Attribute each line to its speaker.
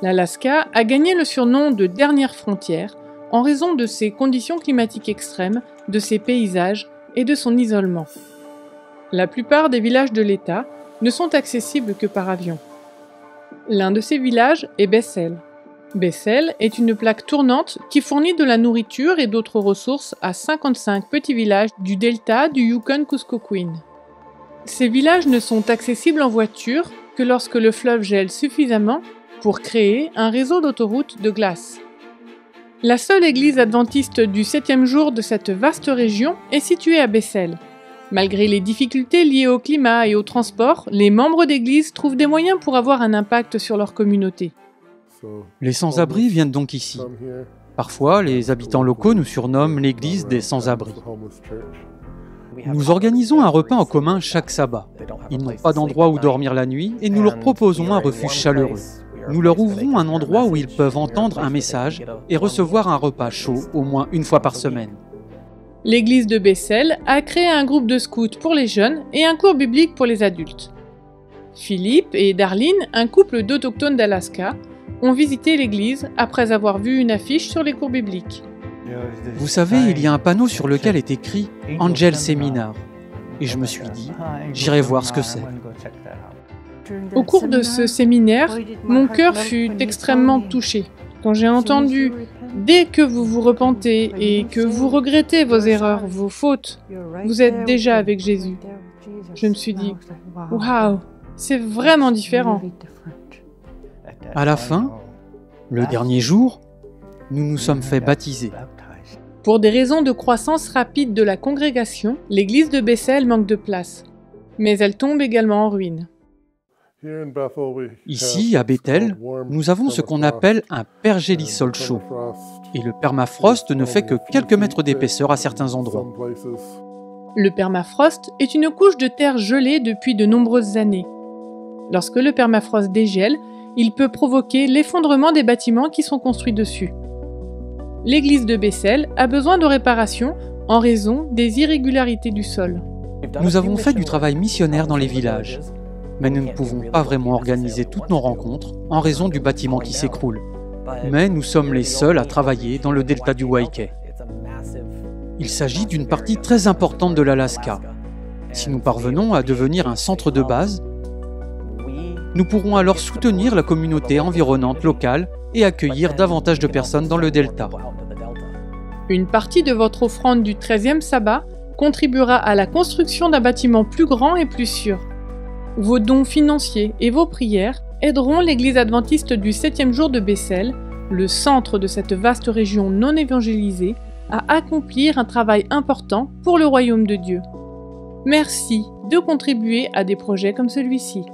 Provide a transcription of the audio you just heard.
Speaker 1: L'Alaska a gagné le surnom de dernière frontière en raison de ses conditions climatiques extrêmes, de ses paysages et de son isolement. La plupart des villages de l'État ne sont accessibles que par avion. L'un de ces villages est Bethel. Bethel est une plaque tournante qui fournit de la nourriture et d'autres ressources à 55 petits villages du delta du Yukon-Kuskokwim. Ces villages ne sont accessibles en voiture que lorsque le fleuve gèle suffisamment pour créer un réseau d'autoroutes de glace. La seule église adventiste du 7e jour de cette vaste région est située à Bethel. Malgré les difficultés liées au climat et au transport, les membres d'église trouvent des moyens pour avoir un impact sur leur communauté.
Speaker 2: Les sans-abri viennent donc ici. Parfois, les habitants locaux nous surnomment l'église des sans-abri. Nous organisons un repas en commun chaque sabbat. Ils n'ont pas d'endroit où dormir la nuit et nous leur proposons un refuge chaleureux. Nous leur ouvrons un endroit où ils peuvent entendre un message et recevoir un repas chaud au moins une fois par semaine.
Speaker 1: L'église de Bethel a créé un groupe de scouts pour les jeunes et un cours biblique pour les adultes. Philippe et Darlene, un couple d'autochtones d'Alaska, ont visité l'église après avoir vu une affiche sur les cours bibliques.
Speaker 2: Vous savez, il y a un panneau sur lequel est écrit « Angel Seminar ». Et je me suis dit, j'irai voir ce que c'est.
Speaker 1: Au cours de ce séminaire, mon cœur fut extrêmement touché quand j'ai entendu « Dès que vous vous repentez et que vous regrettez vos erreurs, vos fautes, vous êtes déjà avec Jésus ». Je me suis dit « Waouh, c'est vraiment différent ».
Speaker 2: À la fin, le dernier jour, nous nous sommes fait baptiser.
Speaker 1: Pour des raisons de croissance rapide de la congrégation, l'église de Bethel manque de place, mais elle tombe également en ruine.
Speaker 2: Ici, à Bethel, nous avons ce qu'on appelle un pergélisol chaud. Et le permafrost ne fait que quelques mètres d'épaisseur à certains endroits.
Speaker 1: Le permafrost est une couche de terre gelée depuis de nombreuses années. Lorsque le permafrost dégèle, il peut provoquer l'effondrement des bâtiments qui sont construits dessus. L'église de Bethel a besoin de réparation en raison des irrégularités du sol.
Speaker 2: Nous avons fait du travail missionnaire dans les villages, mais nous ne pouvons pas vraiment organiser toutes nos rencontres en raison du bâtiment qui s'écroule. Mais nous sommes les seuls à travailler dans le delta du Waikiki. Il s'agit d'une partie très importante de l'Alaska. Si nous parvenons à devenir un centre de base, nous pourrons alors soutenir la communauté environnante locale et accueillir davantage de personnes dans le delta.
Speaker 1: Une partie de votre offrande du 13e sabbat contribuera à la construction d'un bâtiment plus grand et plus sûr. Vos dons financiers et vos prières aideront l'église adventiste du 7e jour de Bethel, le centre de cette vaste région non évangélisée, à accomplir un travail important pour le royaume de Dieu. Merci de contribuer à des projets comme celui-ci.